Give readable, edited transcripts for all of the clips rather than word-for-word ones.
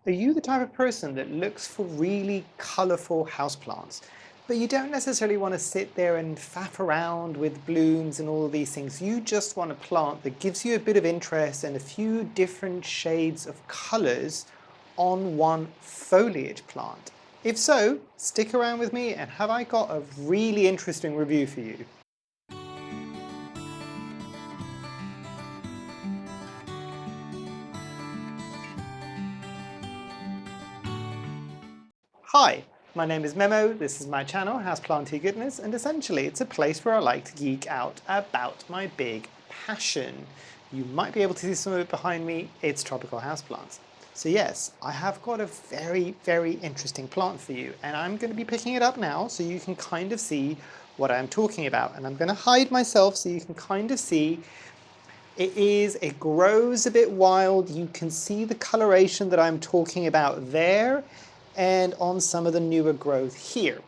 Are you the type of person that looks for really colourful houseplants, but you don't necessarily want to sit there and faff around with blooms and all of these things? You just want a plant that gives you a bit of interest and a few different shades of colours on one foliage plant. If so, stick around with me and have I got a really interesting review for you. Hi, my name is Memo, this is my channel, Houseplantygoodness, and essentially it's a place where I like to geek out about my big passion. You might be able to see some of it behind me, it's tropical houseplants. So yes, I have got a very, very interesting plant for you, and I'm going to be picking it up now so you can kind of see what I'm talking about. And I'm going to hide myself so you can kind of see it grows a bit wild. You can see the coloration that I'm talking about there and on some of the newer growth here.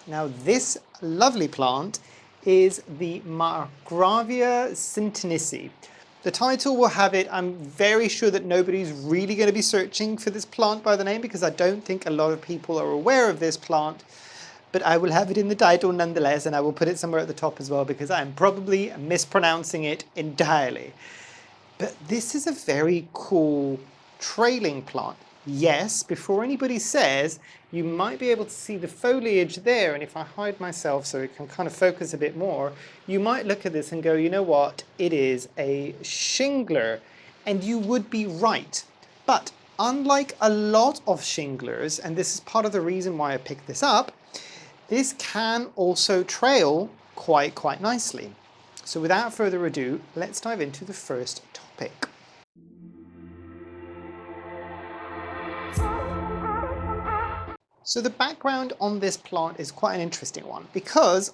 Now this lovely plant is the Marcgravia sintenisii. The title will have it. I'm very sure that nobody's really going to be searching for this plant by the name because I don't think a lot of people are aware of this plant, but I will have it in the title nonetheless, and I will put it somewhere at the top as well because I'm probably mispronouncing it entirely. But this is a very cool trailing plant. Yes, before anybody says, you might be able to see the foliage there, and if I hide myself so it can kind of focus a bit more, you might look at this and go, you know what, it is a shingler, and you would be right. But unlike a lot of shinglers, and this is part of the reason why I picked this up, this can also trail quite nicely. So without further ado, let's dive into the first topic. So the background on this plant is quite an interesting one because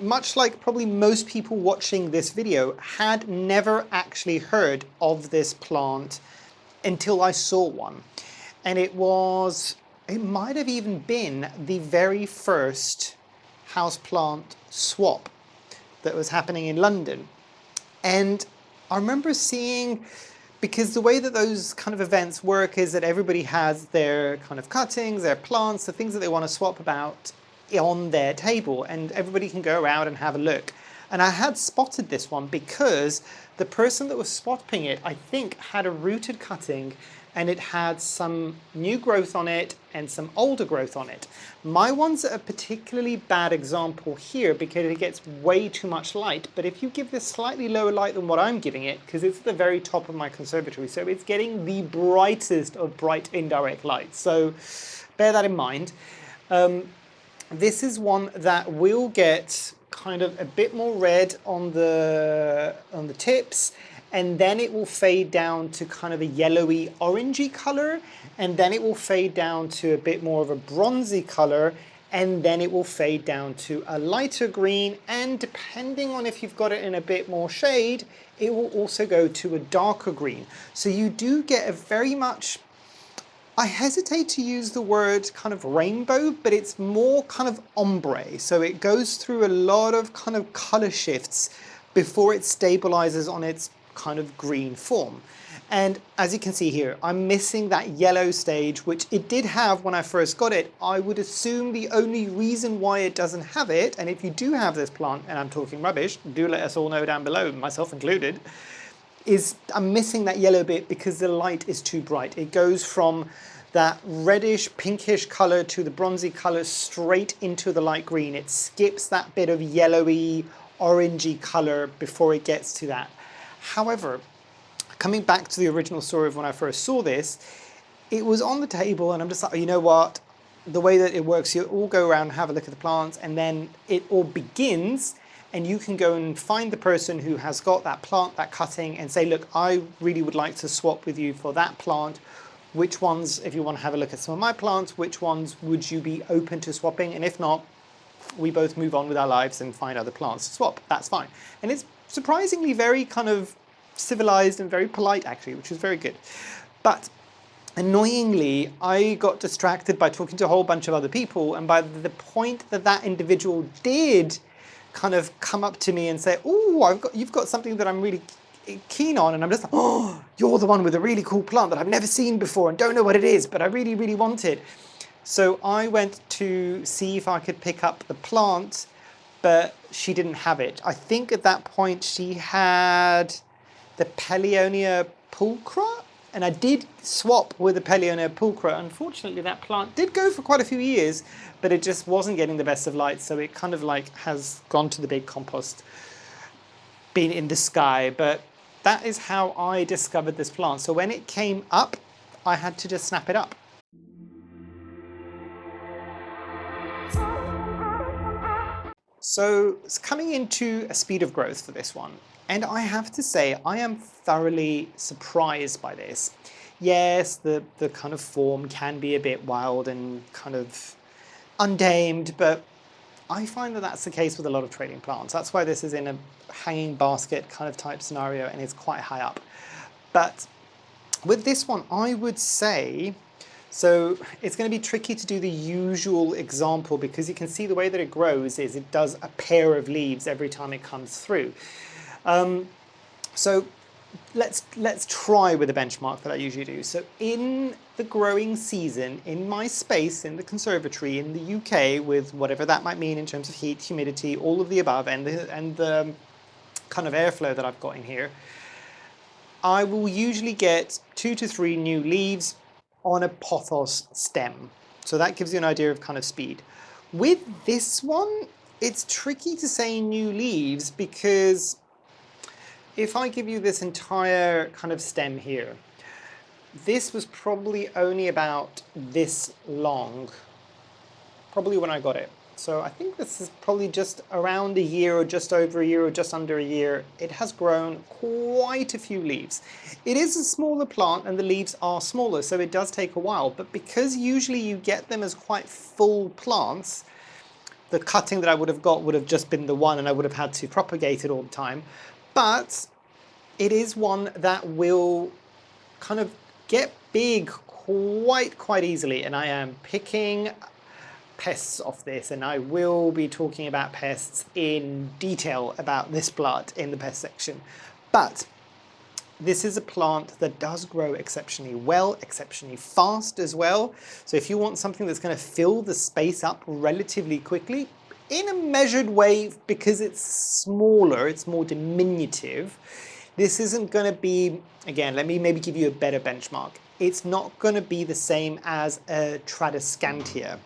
much like probably most people watching this video, had never actually heard of this plant until I saw one. And it might have even been the very first houseplant swap that was happening in London. And I remember seeing, because the way that those kind of events work is that everybody has their kind of cuttings, their plants, the things that they want to swap about on their table, and everybody can go around and have a look. And I had spotted this one because the person that was swapping it, I think, had a rooted cutting and it had some new growth on it and some older growth on it. My one's a particularly bad example here because it gets way too much light, but if you give this slightly lower light than what I'm giving it, because it's at the very top of my conservatory, so it's getting the brightest of bright indirect light. So bear that in mind. This is one that will get kind of a bit more red on the tips, and then it will fade down to kind of a yellowy orangey color, and then it will fade down to a bit more of a bronzy color, and then it will fade down to a lighter green, and depending on if you've got it in a bit more shade, it will also go to a darker green. So you do get a very much, I hesitate to use the word kind of rainbow, but it's more kind of ombre. So it goes through a lot of kind of color shifts before it stabilizes on its kind of green form. And as you can see here, I'm missing that yellow stage, which it did have when I first got it. I would assume the only reason why it doesn't have it, and if you do have this plant, and I'm talking rubbish, do let us all know down below, myself included, is I'm missing that yellow bit because the light is too bright. It goes from that reddish, pinkish color to the bronzy color straight into the light green. It skips that bit of yellowy, orangey color before it gets to that. However, coming back to the original story of when I first saw this, it was on the table and I'm just like, you know what? The way that it works, you all go around and have a look at the plants, and then it all begins, and you can go and find the person who has got that plant, that cutting, and say, look, I really would like to swap with you for that plant. Which ones, if you want to have a look at some of my plants, which ones would you be open to swapping? And if not, we both move on with our lives and find other plants to swap. That's fine. And it's surprisingly very kind of civilized and very polite, actually, which is very good. But annoyingly, I got distracted by talking to a whole bunch of other people, and by the point that that individual did kind of come up to me and say, oh, you've got something that I'm really keen on, and I'm just like, oh, you're the one with a really cool plant that I've never seen before and don't know what it is, but I really, really want it. So I went to see if I could pick up the plant, but she didn't have it. I think at that point she had the Paleonia pulchra, and I did swap with the Paleonia pulchra. Unfortunately, that plant did go for quite a few years, but it just wasn't getting the best of light, so it kind of like has gone to the big compost, been in the sky. But that is how I discovered this plant. So when it came up, I had to just snap it up. So it's coming into a speed of growth for this one. And I have to say, I am thoroughly surprised by this. Yes, the kind of form can be a bit wild and kind of untamed, but I find that that's the case with a lot of trading plants. That's why this is in a hanging basket kind of type scenario and it's quite high up. But with this one, I would say, so it's going to be tricky to do the usual example because you can see the way that it grows is it does a pair of leaves every time it comes through. So let's try with a benchmark that I usually do. So in the growing season, in my space, in the conservatory, in the UK, with whatever that might mean in terms of heat, humidity, all of the above, and the kind of airflow that I've got in here, I will usually get 2 to 3 new leaves on a pothos stem. So that gives you an idea of kind of speed. With this one, it's tricky to say new leaves because if I give you this entire kind of stem here, this was probably only about this long, probably when I got it. So I think this is probably just around a year or just over a year or just under a year. It has grown quite a few leaves. It is a smaller plant and the leaves are smaller, so it does take a while. But because usually you get them as quite full plants, the cutting that I would have got would have just been the one and I would have had to propagate it all the time. But it is one that will kind of get big quite easily, and I am picking pests off this, and I will be talking about pests in detail about this plant in the pest section. But this is a plant that does grow exceptionally well, exceptionally fast as well. So if you want something that's going to fill the space up relatively quickly, in a measured way, because it's smaller, it's more diminutive, this isn't going to be, again, let me maybe give you a better benchmark. It's not going to be the same as a Tradescantia.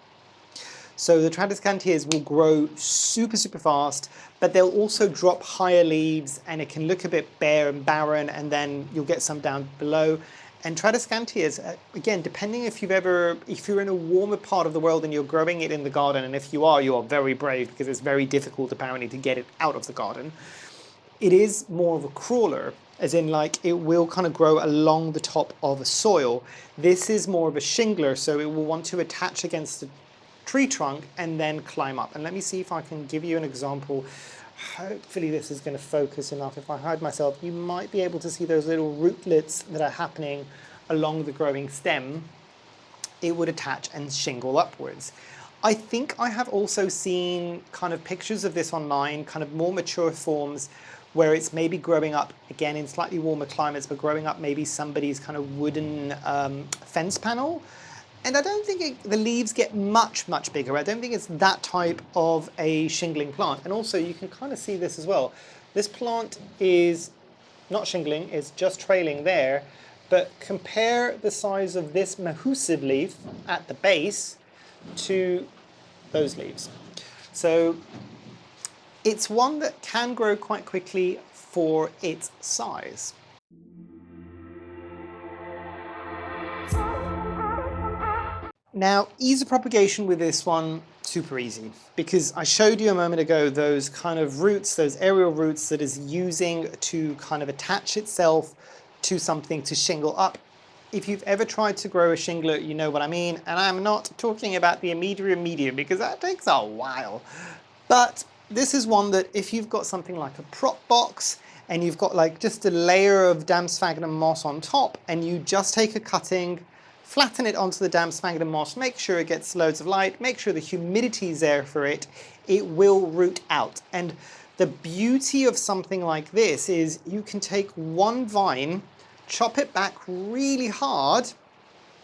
So the Tradescantias will grow super fast, but they'll also drop higher leaves and it can look a bit bare and barren, and then you'll get some down below. And Tradescantias, again, depending if you're in a warmer part of the world and you're growing it in the garden, and if you are very brave because it's very difficult apparently to get it out of the garden. It is more of a crawler, as in like it will kind of grow along the top of a soil. This is more of a shingler, so it will want to attach against the tree trunk and then climb up. And let me see if I can give you an example. Hopefully this is going to focus enough. If I hide myself, you might be able to see those little rootlets that are happening along the growing stem. It would attach and shingle upwards. I think I have also seen kind of pictures of this online, kind of more mature forms where it's maybe growing up, again, in slightly warmer climates, but growing up maybe somebody's kind of wooden fence panel. And I don't think the leaves get much bigger. I don't think it's that type of a shingling plant. And also you can kind of see this as well. This plant is not shingling, it's just trailing there. But compare the size of this mahusive leaf at the base to those leaves. So it's one that can grow quite quickly for its size. Now, ease of propagation with this one, super easy, because I showed you a moment ago those kind of roots, those aerial roots that is using to kind of attach itself to something to shingle up. If you've ever tried to grow a shingler, you know what I mean, and I'm not talking about the medium because that takes a while. But this is one that if you've got something like a prop box and you've got like just a layer of damp sphagnum moss on top and you just take a cutting, flatten it onto the damp sphagnum moss, make sure it gets loads of light, make sure the humidity is there for it, it will root out. And The beauty of something like this is you can take one vine, chop it back really hard,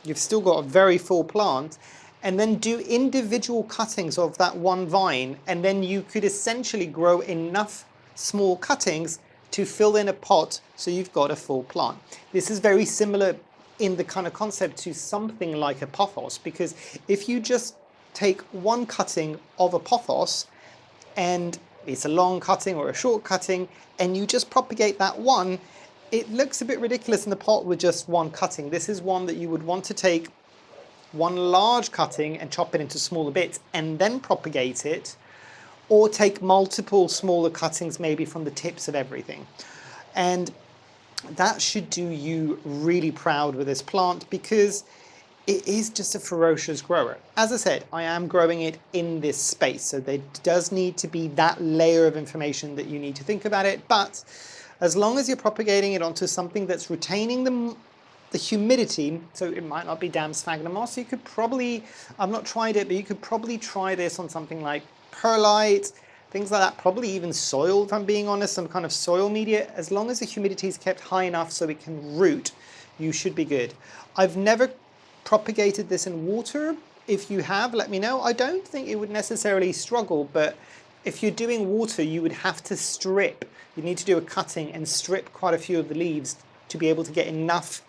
you've still got a very full plant, and then do individual cuttings of that one vine, and then you could essentially grow enough small cuttings to fill in a pot so you've got a full plant. This is very similar in the kind of concept to something like a pothos, because if you just take one cutting of a pothos, and it's a long cutting or a short cutting, and you just propagate that one, it looks a bit ridiculous in the pot with just one cutting. This is one that you would want to take one large cutting and chop it into smaller bits and then propagate it, or take multiple smaller cuttings maybe from the tips of everything. And that should do you really proud with this plant, because it is just a ferocious grower. As I said, I am growing it in this space, so there does need to be that layer of information that you need to think about it, but as long as you're propagating it onto something that's retaining the humidity, so it might not be damp sphagnum moss, you could probably, I've not tried it, but you could probably try this on something like perlite, things like that, probably even soil, if I'm being honest, some kind of soil media. As long as the humidity is kept high enough so it can root, you should be good. I've never propagated this in water. If you have, let me know. I don't think it would necessarily struggle, but if you're doing water, you would have to strip. You need to do a cutting and strip quite a few of the leaves to be able to get enough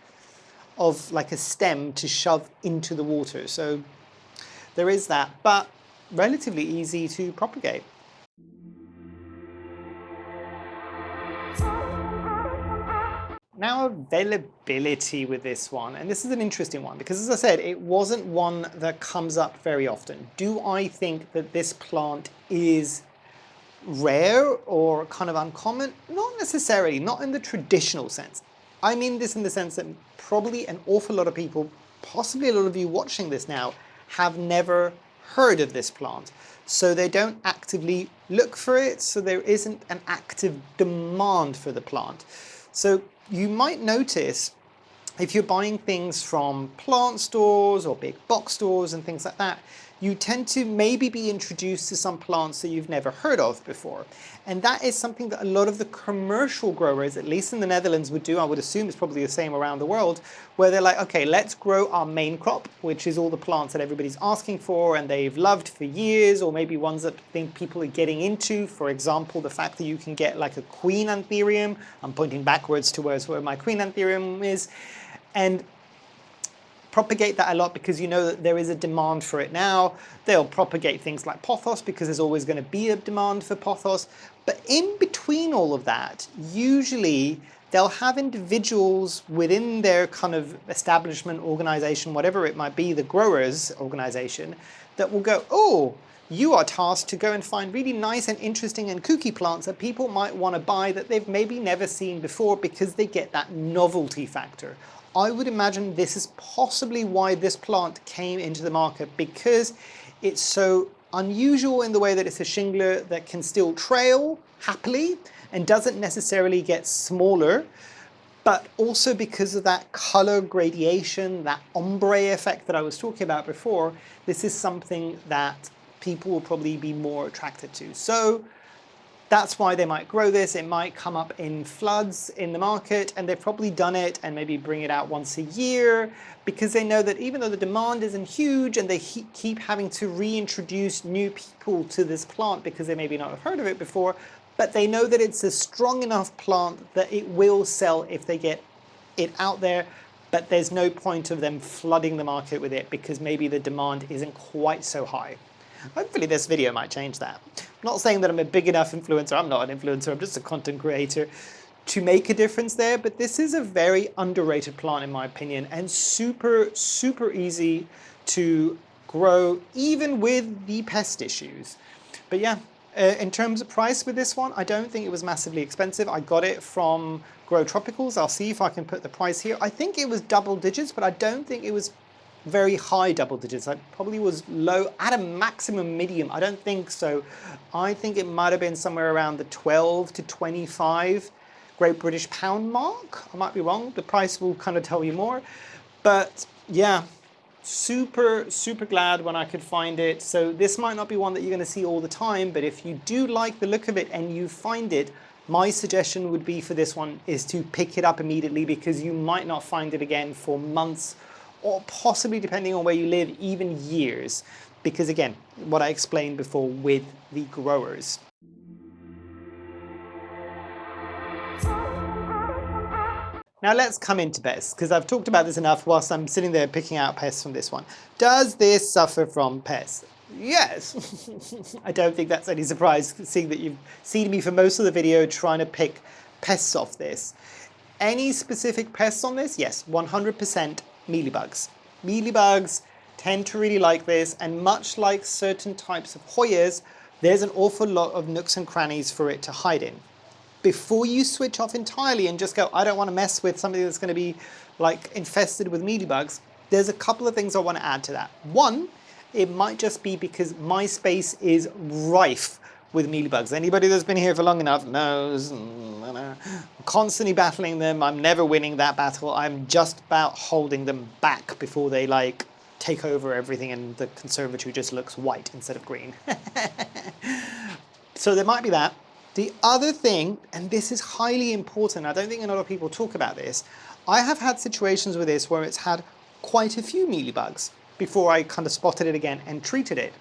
of like a stem to shove into the water. So there is that, but relatively easy to propagate. Now, availability with this one, and this is an interesting one because, as I said, it wasn't one that comes up very often. Do I think that this plant is rare or kind of uncommon? Not necessarily, not in the traditional sense. I mean this in the sense that probably an awful lot of people, possibly a lot of you watching this now, have never heard of this plant. So they don't actively look for it, so there isn't an active demand for the plant. So you might notice if you're buying things from plant stores or big box stores and things like that, you tend to maybe be introduced to some plants that you've never heard of before. And that is something that a lot of the commercial growers, at least in the Netherlands, would do. I would assume it's probably the same around the world, where they're like, okay, let's grow our main crop, which is all the plants that everybody's asking for and they've loved for years, or maybe ones that think people are getting into. For example, the fact that you can get like a queen anthurium. I'm pointing backwards towards where my queen anthurium is. And propagate that a lot because you know that there is a demand for it now. They'll propagate things like pothos because there's always going to be a demand for pothos. But in between all of that, usually they'll have individuals within their kind of establishment, organization, whatever it might be, the growers organization, that will go, oh, you are tasked to go and find really nice and interesting and kooky plants that people might want to buy that they've maybe never seen before because they get that novelty factor. I would imagine this is possibly why this plant came into the market, because it's so unusual in the way that it's a shingler that can still trail happily and doesn't necessarily get smaller, but also because of that color gradation, that ombre effect that I was talking about before, this is something that people will probably be more attracted to. So that's why they might grow this. It might come up in floods in the market, and they've probably done it and maybe bring it out once a year because they know that even though the demand isn't huge and they keep having to reintroduce new people to this plant because they maybe not have heard of it before, but they know that it's a strong enough plant that it will sell if they get it out there, but there's no point of them flooding the market with it because maybe the demand isn't quite so high. Hopefully this video might change that. I'm not saying that I'm a big enough influencer, I'm not an influencer, I'm just a content creator to make a difference there, but this is a very underrated plant in my opinion and super, super easy to grow even with the pest issues. But yeah, in terms of price with this one, I don't think it was massively expensive. I got it from Grow Tropicals. I'll see if I can put the price here. I think it was double digits, but I don't think it was very high double digits. I probably was low at a maximum medium. I don't think so. I think it might have been somewhere around the 12 to 25 Great British pound mark. I might be wrong. The price will kind of tell you more. But yeah, super, super glad when I could find it. So this might not be one that you're going to see all the time, but if you do like the look of it and you find it, my suggestion would be for this one is to pick it up immediately, because you might not find it again for months, or possibly, depending on where you live, even years. Because again, what I explained before with the growers. Now let's come into pests, because I've talked about this enough whilst I'm sitting there picking out pests from this one. Does this suffer from pests? Yes. I don't think that's any surprise, seeing that you've seen me for most of the video trying to pick pests off this. Any specific pests on this? Yes, 100% mealybugs. Mealybugs tend to really like this, and much like certain types of Hoyas, there's an awful lot of nooks and crannies for it to hide in. Before you switch off entirely and just go, I don't want to mess with something that's going to be like infested with mealybugs, there's a couple of things I want to add to that. One, it might just be because my space is rife with mealybugs. Anybody that's been here for long enough knows I'm constantly battling them. I'm never winning that battle. I'm just about holding them back before they like take over everything and the conservatory just looks white instead of green. So there might be that. The other thing, and this is highly important, I don't think a lot of people talk about this, I have had situations with this where it's had quite a few mealybugs before I kind of spotted it again and treated it.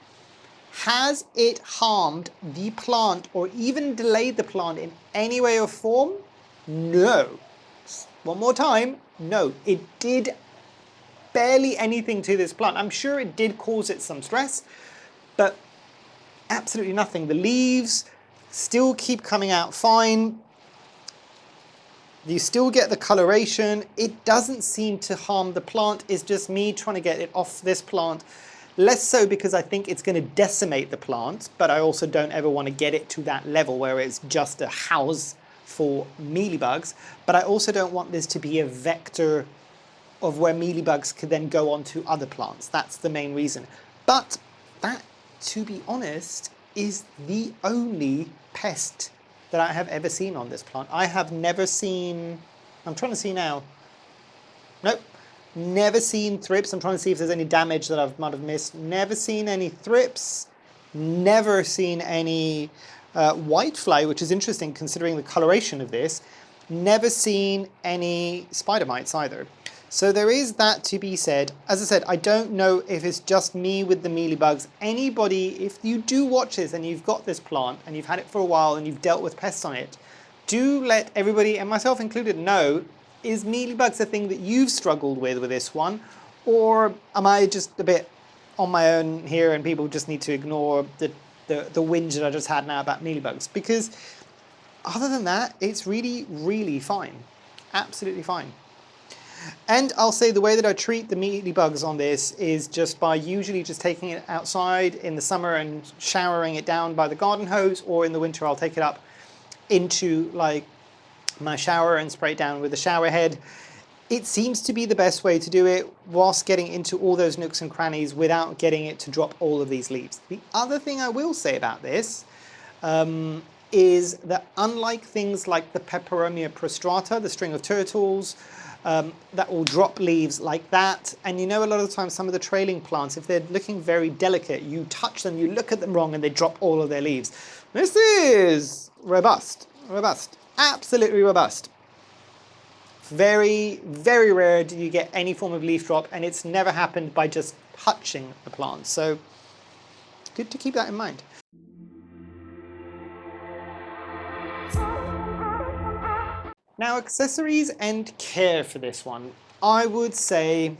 Has it harmed the plant or even delayed the plant in any way or form? No. One more time, no. It did barely anything to this plant. I'm sure it did cause it some stress, but absolutely nothing. The leaves still keep coming out fine. You still get the coloration. It doesn't seem to harm the plant. It's just me trying to get it off this plant. Less so because I think it's going to decimate the plant, but I also don't ever want to get it to that level where it's just a house for mealybugs. But I also don't want this to be a vector of where mealybugs could then go on to other plants. That's the main reason. But that, to be honest, is the only pest that I have ever seen on this plant. I have never seen, I'm trying to see now, nope, never seen thrips. I'm trying to see if there's any damage that I might have missed. Never seen any thrips, never seen any whitefly, which is interesting considering the coloration of this. Never seen any spider mites either. So there is that to be said. As I said, I don't know if it's just me with the mealybugs. Anybody, if you do watch this and you've got this plant and you've had it for a while and you've dealt with pests on it, do let everybody, and myself included, know, is mealybugs a thing that you've struggled with this one? Or am I just a bit on my own here and people just need to ignore the whinge that I just had now about mealybugs? Because other than that, it's really, really fine. Absolutely fine. And I'll say the way that I treat the mealybugs on this is just by usually just taking it outside in the summer and showering it down by the garden hose, or in the winter I'll take it up into like my shower and spray it down with the shower head. It seems to be the best way to do it whilst getting into all those nooks and crannies without getting it to drop all of these leaves. The other thing I will say about this is that unlike things like the Peperomia prostrata, the string of turtles, that will drop leaves like that. And you know, a lot of the time, some of the trailing plants, if they're looking very delicate, you touch them, you look at them wrong, and they drop all of their leaves. This is robust, robust, absolutely robust. Very, very rare do you get any form of leaf drop, and it's never happened by just touching the plant. So good to keep that in mind. Now, accessories and care for this one. I would say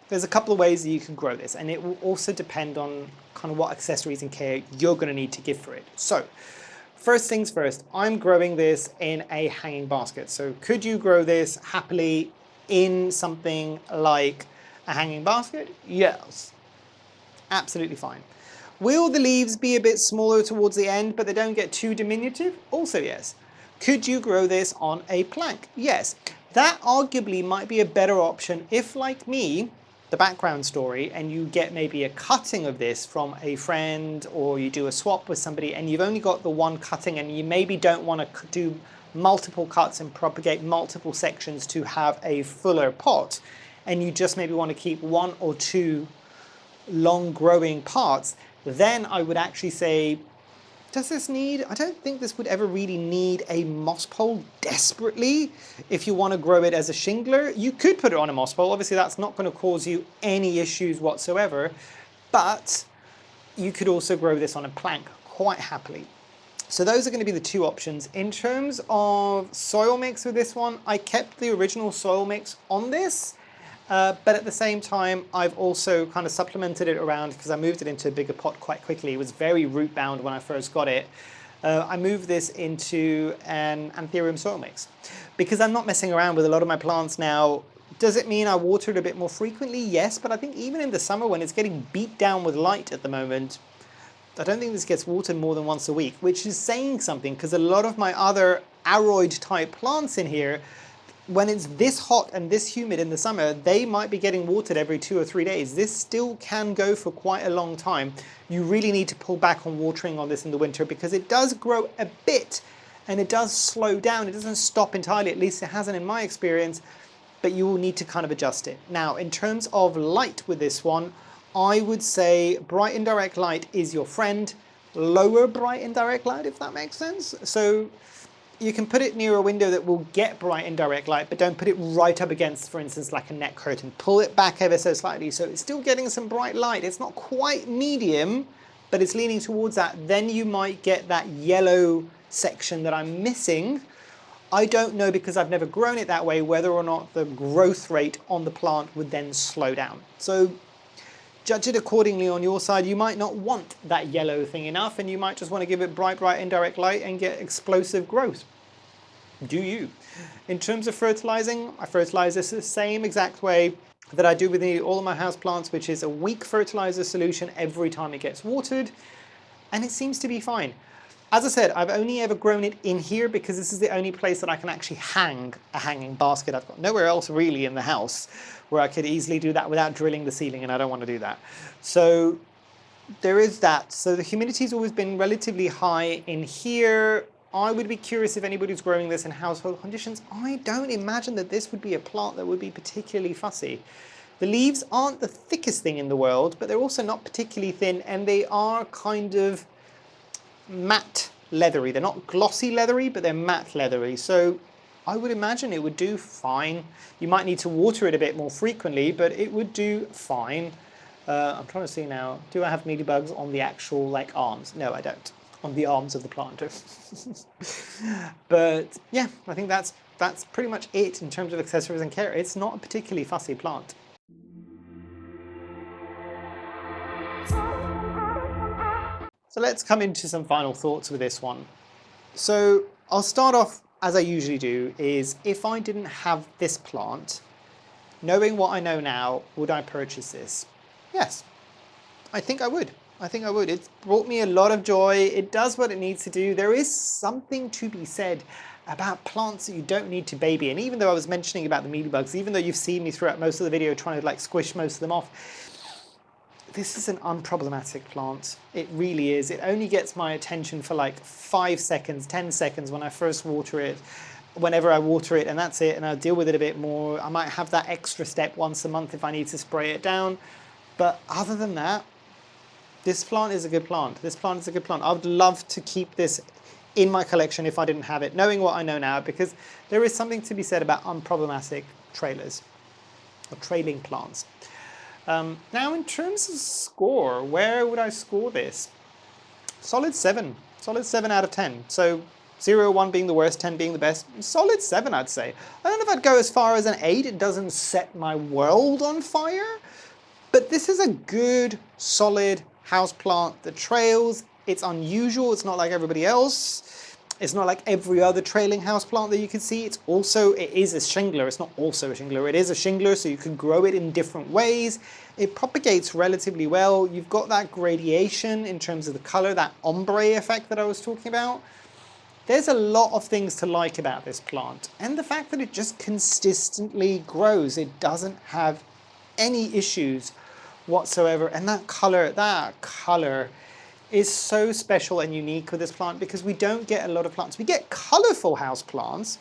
there's a couple of ways that you can grow this, and it will also depend on kind of what accessories and care you're going to need to give for it. So, first things first, I'm growing this in a hanging basket. So could you grow this happily in something like a hanging basket? Yes, absolutely fine. Will the leaves be a bit smaller towards the end, but they don't get too diminutive? Also yes. Could you grow this on a plank? Yes. That arguably might be a better option if, like me, the background story, and you get maybe a cutting of this from a friend, or you do a swap with somebody and you've only got the one cutting and you maybe don't want to do multiple cuts and propagate multiple sections to have a fuller pot. and you just maybe want to keep 1 or 2 long growing parts, then I would actually say, does this need, I don't think this would ever really need a moss pole desperately. If you want to grow it as a shingler, you could put it on a moss pole. Obviously that's not going to cause you any issues whatsoever, but you could also grow this on a plank quite happily. So those are going to be the 2 options. In terms of soil mix with this one, I kept the original soil mix on this, but at the same time, I've also kind of supplemented it around because I moved it into a bigger pot quite quickly. It was very root bound when I first got it. I moved this into an anthurium soil mix because I'm not messing around with a lot of my plants now. Does it mean I water it a bit more frequently? Yes, but I think even in the summer when it's getting beat down with light at the moment, I don't think this gets watered more than once a week, which is saying something because a lot of my other aroid type plants in here, when it's this hot and this humid in the summer, they might be getting watered every 2 or 3 days. This still can go for quite a long time. You really need to pull back on watering on this in the winter because it does grow a bit and it does slow down. It doesn't stop entirely, at least it hasn't in my experience, but you will need to kind of adjust it. Now, in terms of light with this one, I would say bright indirect light is your friend. Lower bright indirect light, if that makes sense. So you can put it near a window that will get bright indirect light, but don't put it right up against, for instance, like a net curtain. Pull it back ever so slightly so it's still getting some bright light. It's not quite medium, but it's leaning towards that. Then you might get that yellow section that I'm missing. I don't know, because I've never grown it that way, whether or not the growth rate on the plant would then slow down. So judge it accordingly on your side. You might not want that yellow thing enough, and you might just want to give it bright indirect light and get explosive growth. Do you? In terms of fertilizing, I fertilize this the same exact way that I do with all of my house plants, which is a weak fertilizer solution every time it gets watered, and it seems to be fine. As I said, I've only ever grown it in here because this is the only place that I can actually hang a hanging basket. I've got nowhere else really in the house where I could easily do that without drilling the ceiling, and I don't want to do that. So there is that. So the humidity's always been relatively high in here. I would be curious if anybody's growing this in household conditions. I don't imagine that this would be a plant that would be particularly fussy. The leaves aren't the thickest thing in the world, but they're also not particularly thin, and they are kind of matte leathery. They're not glossy leathery, but they're matte leathery. So I would imagine it would do fine. You might need to water it a bit more frequently, but it would do fine. I'm trying to see now, do I have mealybugs on the actual arms? No, I don't. On the arms of the plant. But yeah, I think that's pretty much it in terms of accessories and care. It's not a particularly fussy plant. So let's come into some final thoughts with this one. So I'll start off, as I usually do, is if I didn't have this plant, knowing what I know now, would I purchase this? Yes, I think I would. I think I would. It's brought me a lot of joy. It does what it needs to do. There is something to be said about plants that you don't need to baby. And even though I was mentioning about the mealybugs, even though you've seen me throughout most of the video trying to squish most of them off, this is an unproblematic plant. It really is. It only gets my attention for 5 seconds, 10 seconds when I first water it, whenever I water it, and that's it, and I'll deal with it a bit more. I might have that extra step once a month if I need to spray it down. But other than that, this plant is a good plant. This plant is a good plant. I would love to keep this in my collection if I didn't have it, knowing what I know now, because there is something to be said about unproblematic trailers, or trailing plants. Now, in terms of score, where would I score this? Solid 7. Solid 7 out of 10. So 0, 1 being the worst, 10 being the best. Solid 7, I'd say. I don't know if I'd go as far as an 8. It doesn't set my world on fire. But this is a good, solid houseplant that trails. It's unusual. It's not like everybody else. It's not like every other trailing houseplant that you can see. It is a shingler. It's not also a shingler. It is a shingler, so you can grow it in different ways. It propagates relatively well. You've got that gradation in terms of the color, that ombre effect that I was talking about. There's a lot of things to like about this plant. And the fact that it just consistently grows. It doesn't have any issues whatsoever. And that color is so special and unique with this plant because we don't get a lot of plants. We get colorful house plants,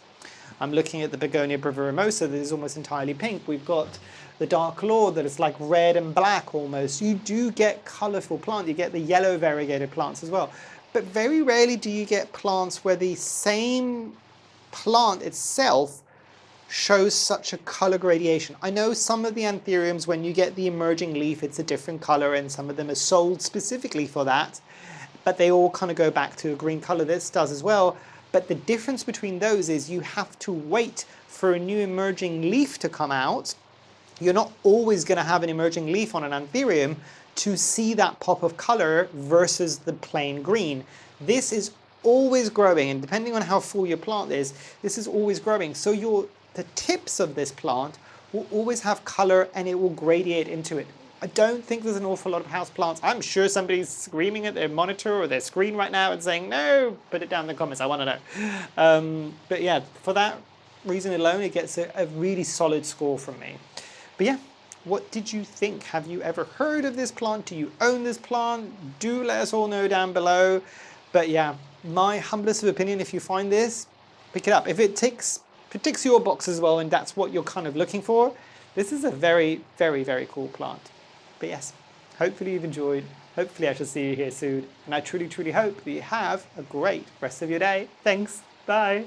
I'm looking at the Begonia breviremosa that is almost entirely pink. We've got the Dark Lord that is like red and black almost. You do get colourful plants. You get the yellow variegated plants as well. But very rarely do you get plants where the same plant itself shows such a color gradation. I know some of the anthuriums, when you get the emerging leaf, it's a different color, and some of them are sold specifically for that, but they all kind of go back to a green color. This does as well. But the difference between those is you have to wait for a new emerging leaf to come out. You're not always going to have an emerging leaf on an anthurium to see that pop of color versus the plain green. This is always growing, and depending on how full your plant is, this is always growing. So the tips of this plant will always have color and it will gradiate into it. I don't think there's an awful lot of houseplants. I'm sure somebody's screaming at their monitor or their screen right now and saying, no, put it down in the comments, I want to know. But yeah, for that reason alone, it gets a really solid score from me. But yeah, what did you think? Have you ever heard of this plant? Do you own this plant? Do let us all know down below. But yeah, my humblest of opinion, if you find this, pick it up. If it ticks your box as well and that's what you're kind of looking for, this is a very, very, very cool plant. But yes, hopefully you've enjoyed. Hopefully I shall see you here soon. And I truly, truly hope that you have a great rest of your day. Thanks. Bye.